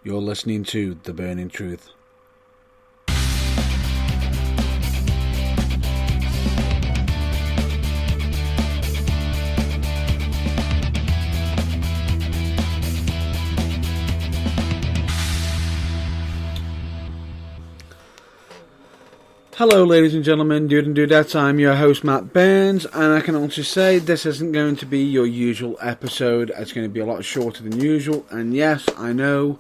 You're listening to The Burning Truth. Hello ladies and gentlemen, dude and dudettes, I'm your host Matt Burns, and I can also say this isn't going to be your usual episode. It's going to be a lot shorter than usual, and yes, I know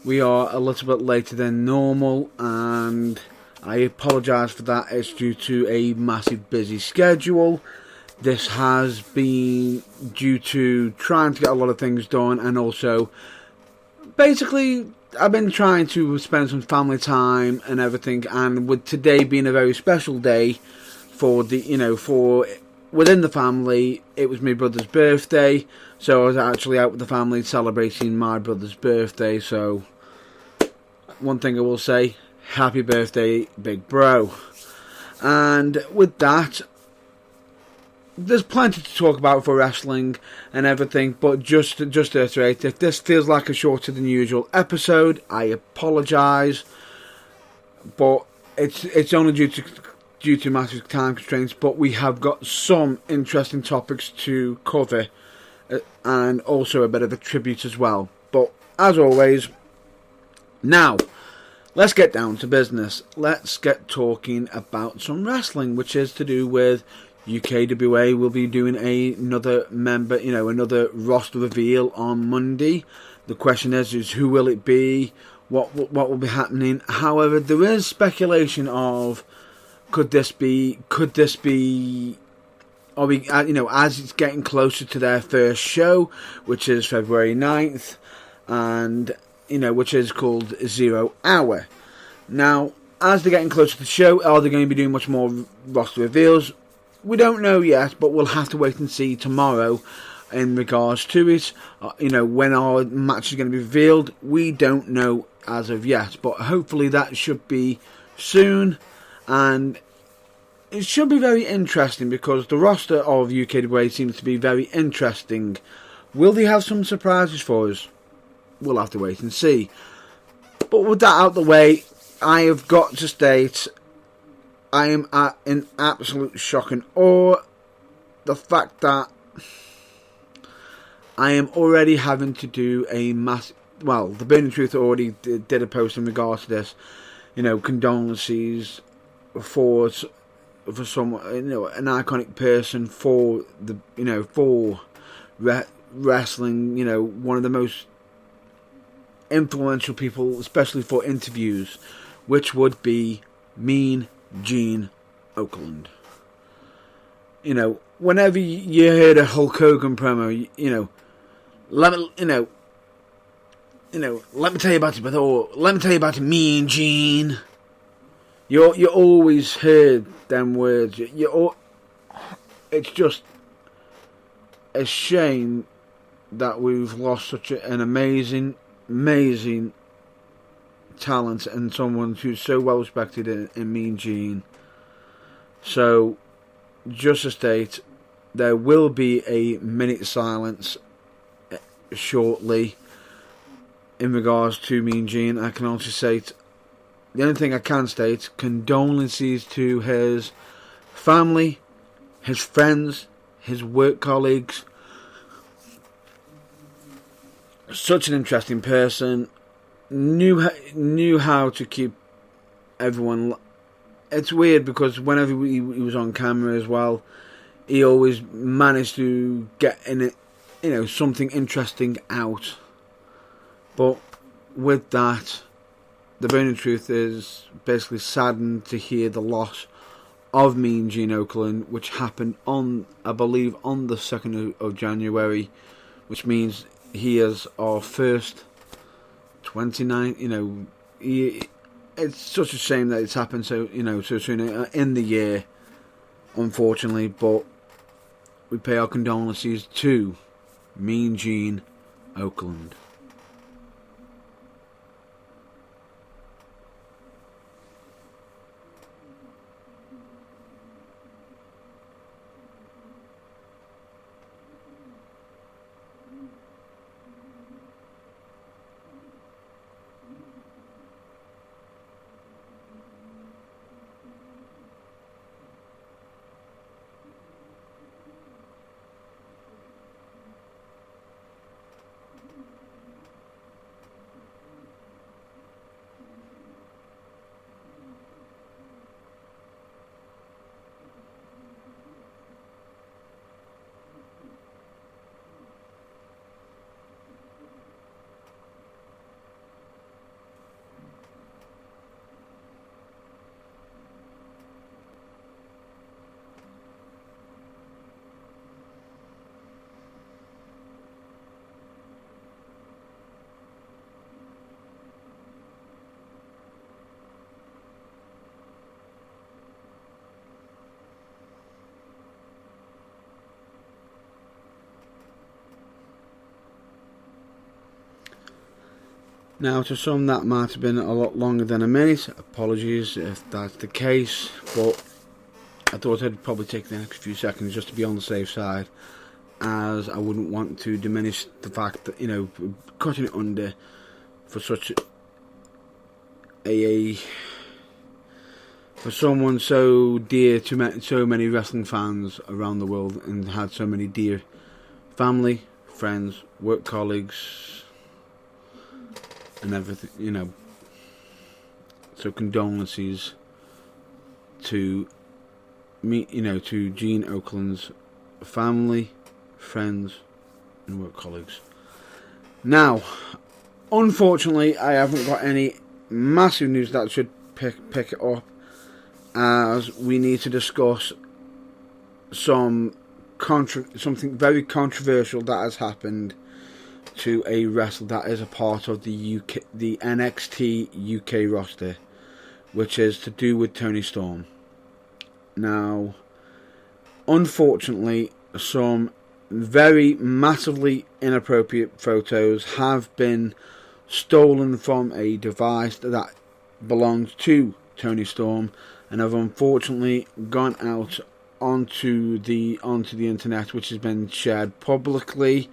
we are a little bit later than normal, and I apologise for that. It's due to a massive busy schedule. This has been due to trying to get a lot of things done, and also basically I've been trying to spend some family time and everything, and with today being a very special day for for within the family, it was my brother's birthday, so I was actually out with the family celebrating my brother's birthday. So one thing I will say, happy birthday, big bro. And with that, there's plenty to talk about for wrestling and everything, but just to reiterate, if this feels like a shorter than usual episode, I apologise, but it's only due to massive time constraints. But we have got some interesting topics to cover, and also a bit of a tribute as well. But as always, now let's get down to business. Let's get talking about some wrestling, which is to do with UKWA. Will be doing another member, another roster reveal on Monday. The question is who will it be? What will be happening? However, there is speculation of could this be? Are we, as it's getting closer to their first show, which is February 9th, and which is called 0 Hour. Now, as they're getting closer to the show, are they going to be doing much more roster reveals? We don't know yet, but we'll have to wait and see tomorrow in regards to it. When our match is going to be revealed, we don't know as of yet, but hopefully that should be soon, and it should be very interesting because the roster of UKWA seems to be very interesting. Will they have some surprises for us? We'll have to wait and see. But with that out of the way, I have got to state, I am in absolute shock and awe. The fact that I am already having to do a the Burning Truth already did a post in regards to this. Condolences for someone, an iconic person for for wrestling. One of the most influential people, especially for interviews, which would be Mean Gene Okerlund. Whenever you heard a Hulk Hogan promo, let me tell you about it, or let me tell you about Mean Gene. You always heard them words. It's just a shame that we've lost such an amazing talent and someone who's so well respected in Mean Gene. So, just to state, there will be a minute silence shortly in regards to Mean Gene. I can also state, the only thing I can state, condolences to his family, his friends, his work colleagues. Such an interesting person. Knew how to keep everyone. It's weird because whenever he was on camera as well, he always managed to get in it, something interesting out. But with that, the Burning Truth is basically saddened to hear the loss of Mean Gene Okerlund, which happened I believe on the 2nd of January, which means he is our first 29. It's such a shame that it's happened so soon in the year, unfortunately. But we pay our condolences to Mean Gene Okerlund. Now, to some that might have been a lot longer than a minute. Apologies if that's the case, but I thought I'd probably take the next few seconds just to be on the safe side, as I wouldn't want to diminish the fact that, you know, cutting it under for such for someone so dear to so many wrestling fans around the world, and had so many dear family, friends, work colleagues, and everything, you know. So condolences to me, you know, to Gene Okerlund's family, friends, and work colleagues. Now, unfortunately, I haven't got any massive news that should pick it up, as we need to discuss something very controversial that has happened to a wrestler that is a part of the NXT UK roster, which is to do with Toni Storm. Now, unfortunately, some very massively inappropriate photos have been stolen from a device that belongs to Toni Storm, and have unfortunately gone out onto the internet, which has been shared publicly,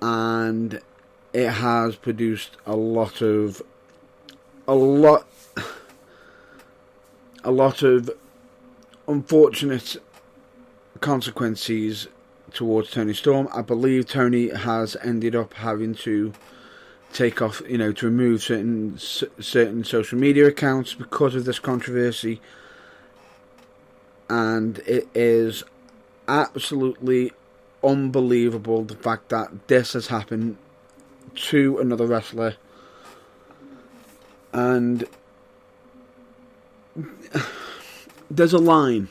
and it has produced a lot of unfortunate consequences towards Toni Storm. I believe Toni has ended up having to take off, you know, to remove certain social media accounts because of this controversy, and it is absolutely unbelievable the fact that this has happened to another wrestler. And there's a line.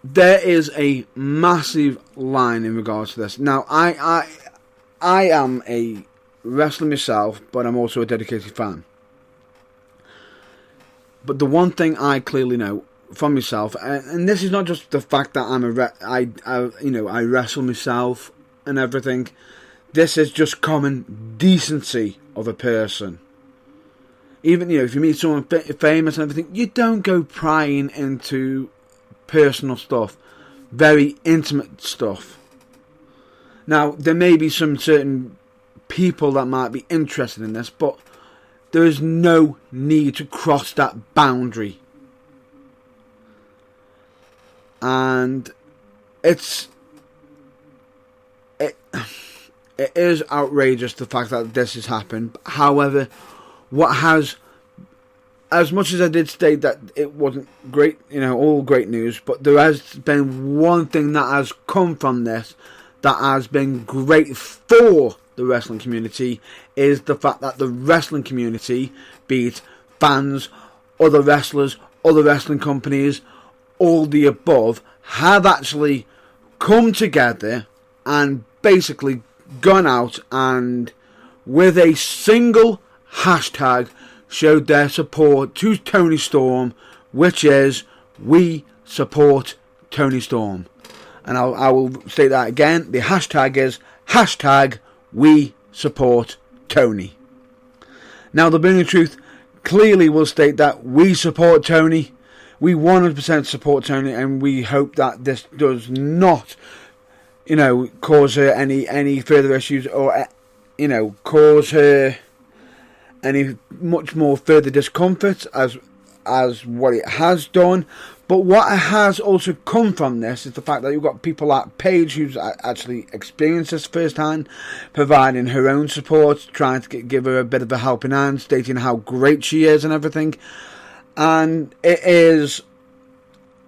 There is a massive line in regards to this. Now, I am a wrestler myself, but I'm also a dedicated fan. But the one thing I clearly know from myself, and this is not just the fact that I wrestle myself and everything. This is just common decency of a person. Even, you know, if you meet someone famous and everything, you don't go prying into personal stuff, very intimate stuff. Now, there may be some certain people that might be interested in this, but there is no need to cross that boundary. And it is outrageous, the fact that this has happened. However, as much as I did state that it wasn't great, you know, all great news, but there has been one thing that has come from this that has been great for the wrestling community, is the fact that the wrestling community, be it fans, other wrestlers, other wrestling companies, all the above, have actually come together and basically gone out and with a single hashtag showed their support to Toni Storm, which is "We Support Toni Storm." And I will state that again. The hashtag is #We Support Toni. Now, the Burning Truth clearly will state that we support Toni. We 100% support Toni, and we hope that this does not, you know, cause her any further issues, or, you know, cause her any much more further discomfort as what it has done. But what has also come from this is the fact that you've got people like Paige, who's actually experienced this firsthand, providing her own support, trying to give her a bit of a helping hand, stating how great she is and everything. And it is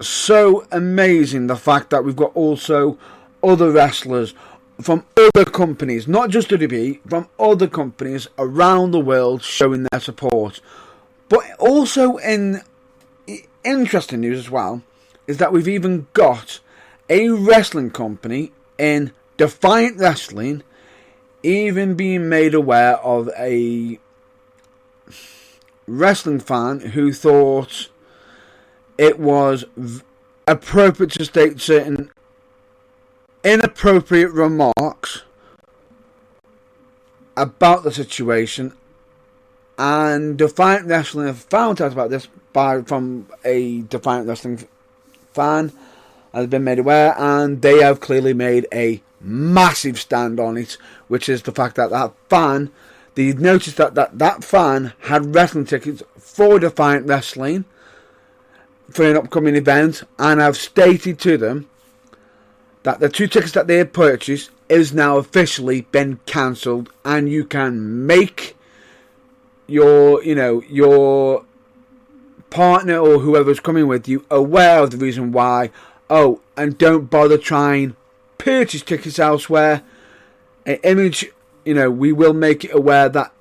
so amazing the fact that we've got also other wrestlers from other companies, not just WWE, from other companies around the world showing their support. But also in interesting news as well is that we've even got a wrestling company in Defiant Wrestling even being made aware of a wrestling fan who thought it was appropriate to state certain inappropriate remarks about the situation, and Defiant Wrestling have found out about this from a Defiant Wrestling fan, has been made aware, and they have clearly made a massive stand on it, which is the fact that that fan, they noticed that fan had wrestling tickets for Defiant Wrestling for an upcoming event, and have stated to them that the 2 tickets that they had purchased is now officially been cancelled, and you can make your partner or whoever's coming with you aware of the reason why. Oh, and don't bother trying purchase tickets elsewhere. Image, we will make it aware that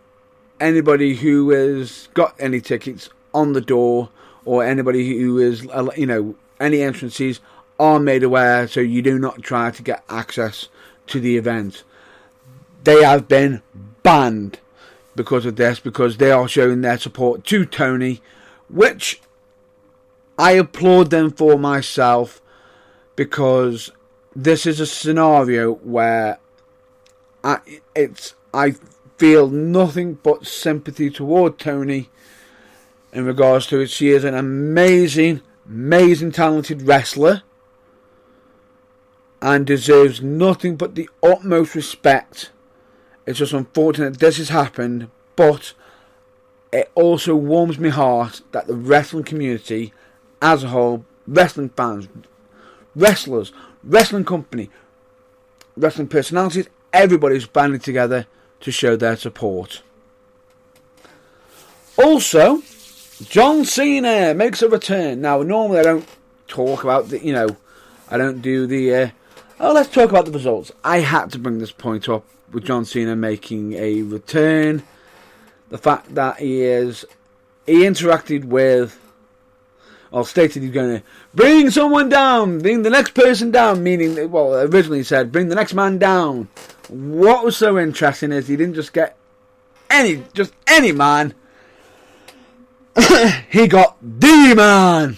anybody who has got any tickets on the door, or anybody who is, any entrances are made aware, so you do not try to get access to the event. They have been banned because of this, because they are showing their support to Tony, which I applaud them for myself, because this is a scenario where I feel nothing but sympathy toward Tony in regards to it. She is an amazing talented wrestler and deserves nothing but the utmost respect. It's just unfortunate this has happened, but it also warms my heart that the wrestling community as a whole, wrestling fans, wrestlers, wrestling company, wrestling personalities, everybody's banding together to show their support. Also, John Cena makes a return. Now, normally I don't talk about I don't do the let's talk about the results. I had to bring this point up with John Cena making a return. The fact that he interacted with, or stated he's going to bring someone down, bring the next person down, meaning, well, originally he said, bring the next man down. What was so interesting is he didn't just get any man. He got the man,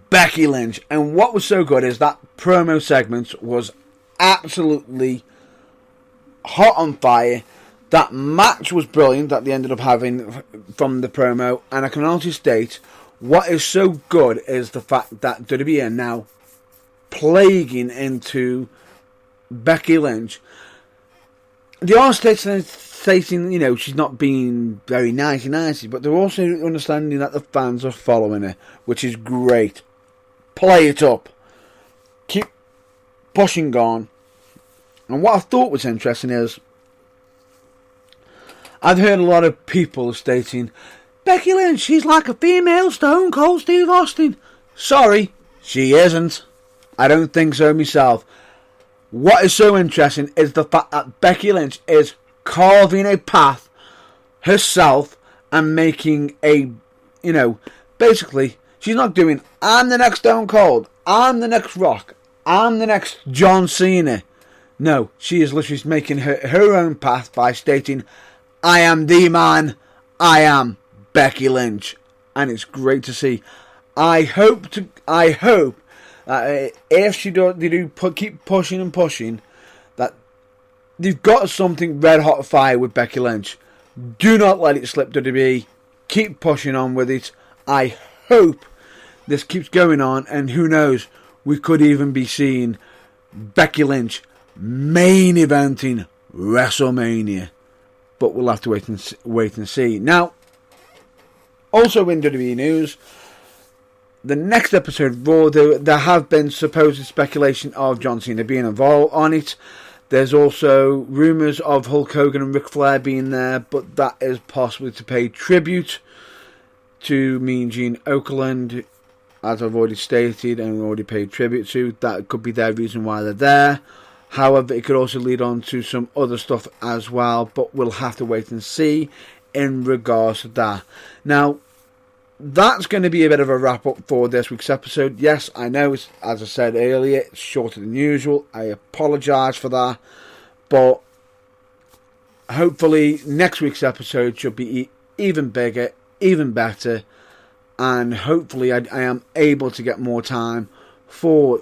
Becky Lynch. And what was so good is that promo segment was absolutely hot on fire. That match was brilliant that they ended up having from the promo. And I can honestly state, what is so good is the fact that WWE are now plaguing into Becky Lynch. They are stating, she's not being very nicey, but they're also understanding that the fans are following her, which is great. Play it up. Keep pushing on. And what I thought was interesting is, I've heard a lot of people stating, Becky Lynch, she's like a female Stone Cold Steve Austin. Sorry, she isn't. I don't think so myself. What is so interesting is the fact that Becky Lynch is carving a path herself and making basically, she's not doing, I'm the next Stone Cold, I'm the next Rock, I'm the next John Cena. No, she is literally making her own path by stating, I am the man, I am Becky Lynch. And it's great to see. I hope that if they do keep pushing and pushing, that they've got something red hot fire with Becky Lynch. Do not let it slip, WWE. Keep pushing on with it. I hope this keeps going on, and who knows, we could even be seeing Becky Lynch main eventing WrestleMania. But we'll have to wait and see. Now, also in WWE news, the next episode of Raw, there have been supposed speculation of John Cena being involved on it. There's also rumours of Hulk Hogan and Ric Flair being there, but that is possibly to pay tribute to Mean Gene Okerlund, as I've already stated and already paid tribute to. That could be their reason why they're there. However, it could also lead on to some other stuff as well, but we'll have to wait and see in regards to that. Now, that's going to be a bit of a wrap-up for this week's episode. Yes, I know, as I said earlier, it's shorter than usual. I apologise for that. But hopefully next week's episode should be even bigger, even better. And hopefully I am able to get more time for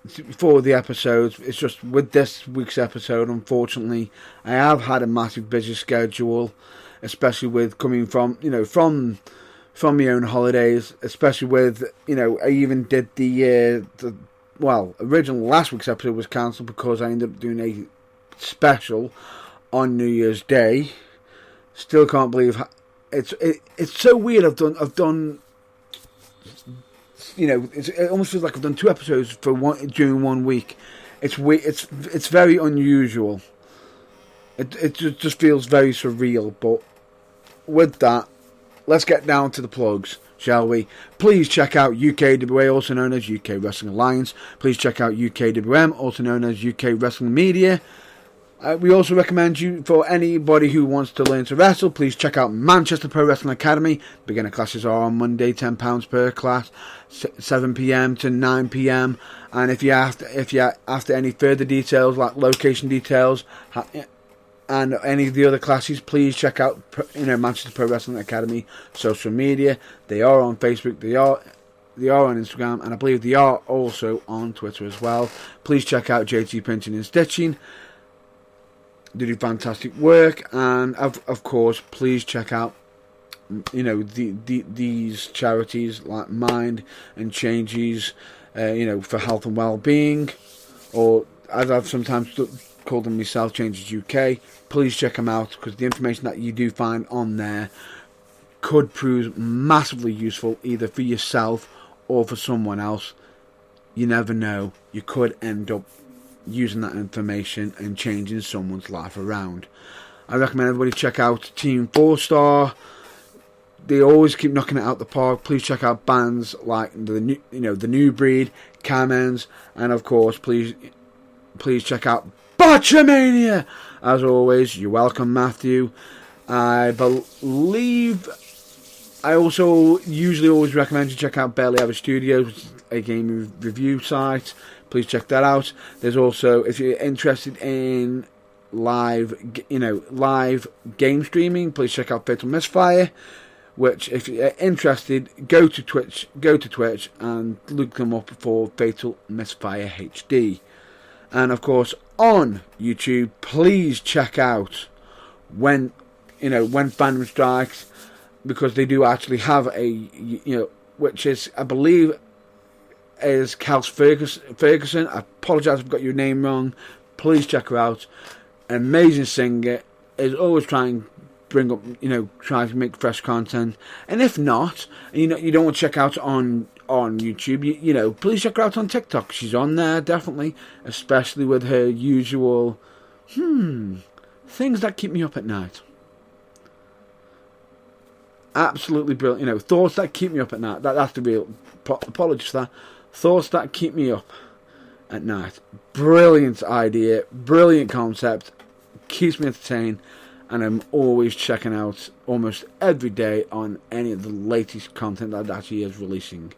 for the episodes. It's just with this week's episode, unfortunately, I have had a massive busy schedule, especially with coming from my own holidays, especially with, I even did original last week's episode was cancelled because I ended up doing a special on New Year's Day. Still can't believe it's so weird. I've done. It almost feels like I've done 2 episodes during 1 week. It's very unusual. It just feels very surreal. But with that, let's get down to the plugs, shall we? Please check out UKWA, also known as UK Wrestling Alliance. Please check out UKWM, also known as UK Wrestling Media. We also recommend you, for anybody who wants to learn to wrestle, please check out Manchester Pro Wrestling Academy. Beginner classes are on Monday, £10 per class, 7 PM to 9 PM. And if you're after any further details, like location details and any of the other classes, please check out Manchester Pro Wrestling Academy social media. They are on Facebook. They are on Instagram, and I believe they are also on Twitter as well. Please check out JT Printing and Stitching. They do fantastic work, and of course, please check out these charities like Mind and Changes, for health and well-being, or as I've sometimes called them myself, Changes UK. Please check them out, because the information that you do find on there could prove massively useful either for yourself or for someone else. You never know. You could end up using that information and changing someone's life around. I recommend everybody check out Team 4 Star. They always keep knocking it out the park. Please check out bands like the New Breed, Camens, and of course, please check out Botchamania. As always, you're welcome, Matthew. I believe I also usually always recommend you check out Barely Ever Studios, which is a game review site. Please check that out. There's also, if you're interested in live game streaming, please check out Fatal Misfire. Which, if you're interested, go to Twitch and look them up for Fatal Misfire HD. And of course, on YouTube, please check out when Fandom Strikes, because they do actually have which is, I believe, is Kels Ferguson. I apologise if I've got your name wrong. Please check her out. An amazing singer. Is always trying to bring up, trying to make fresh content. And if not, you don't want to check out on YouTube, please check her out on TikTok. She's on there, definitely. Especially with her usual, things that keep me up at night. Absolutely brilliant. Thoughts that keep me up at night. That's the real, apologies for that. Thoughts that keep me up at night. Brilliant idea, brilliant concept, keeps me entertained, and I'm always checking out almost every day on any of the latest content that he is releasing.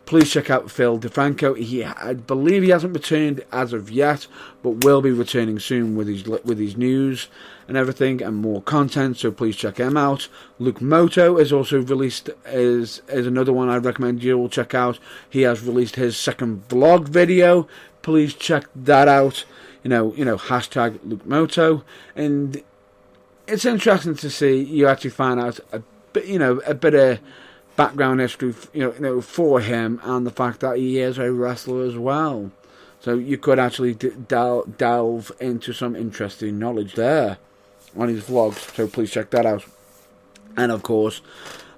Please check out Phil DeFranco. I believe he hasn't returned as of yet, but will be returning soon with his news and everything and more content. So please check him out. Luke Moto is also released is another one I recommend you all check out. He has released his second vlog video. Please check that out. Hashtag Luke Moto, and it's interesting to see. You actually find out a bit of background history, for him, and the fact that he is a wrestler as well. So you could actually delve into some interesting knowledge there on his vlogs. So please check that out. And of course,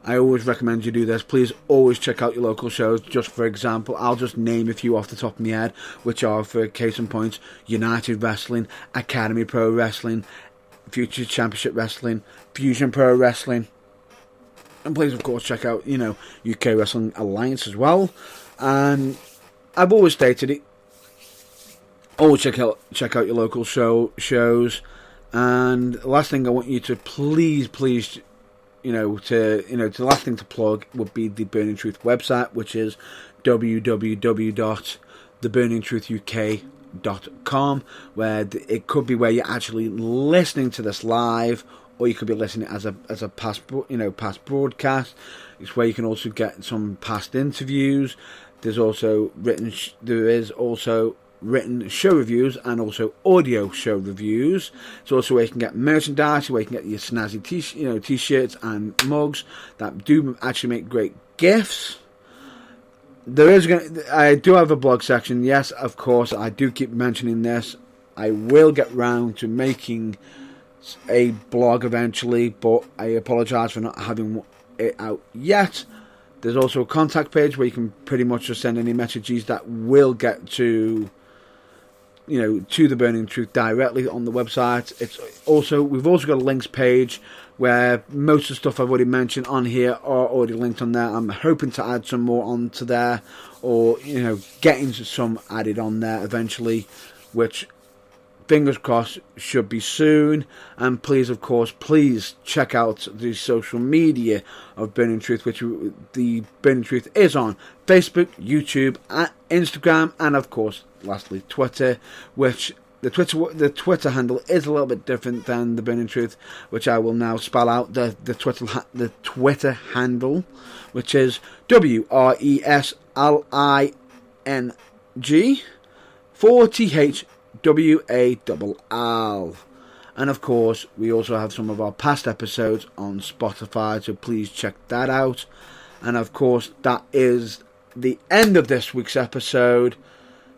I always recommend you do this. Please always check out your local shows. Just for example, I'll just name a few off the top of my head, which are, for case in point, United Wrestling, Academy Pro Wrestling, Future Championship Wrestling, Fusion Pro Wrestling. And please, of course, check out, UK Wrestling Alliance as well. And I've always stated it. Always check out your local shows. And the last thing I want you to please, the last thing to plug would be the Burning Truth website, which is www.theburningtruthuk.com, where it could be where you're actually listening to this live, or you could be listening as a past broadcast. It's where you can also get some past interviews. There is also written show reviews and also audio show reviews. It's also where you can get merchandise, where you can get your snazzy t-shirts and mugs that do actually make great gifts. I do have a blog section. Yes, of course, I do keep mentioning this. I will get round to making a blog eventually, but I apologise for not having it out yet. There's also a contact page where you can pretty much just send any messages that will get to the Burning Truth directly on the website. We've also got a links page where most of the stuff I've already mentioned on here are already linked on there. I'm hoping to add some more onto there, or getting some added on there eventually, which fingers crossed should be soon. And please check out the social media of Burning Truth, which the Burning Truth is on Facebook, YouTube, Instagram, and of course lastly Twitter, which the Twitter handle is a little bit different than the Burning Truth, which I will now spell out. The Twitter handle, which is WRESLING4THWALL. And of course, we also have some of our past episodes on Spotify, so please check that out. And of course, that is the end of this week's episode.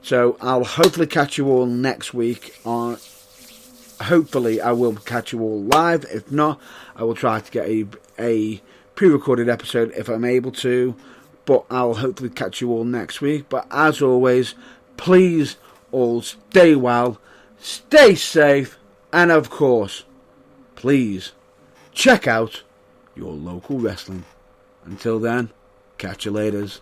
So I'll hopefully catch you all next week. Hopefully I will catch you all live. If not, I will try to get a pre-recorded episode if I'm able to. But I'll hopefully catch you all next week. But as always, please all stay well, stay safe, and of course, please check out your local wrestling. Until then, catch you laters.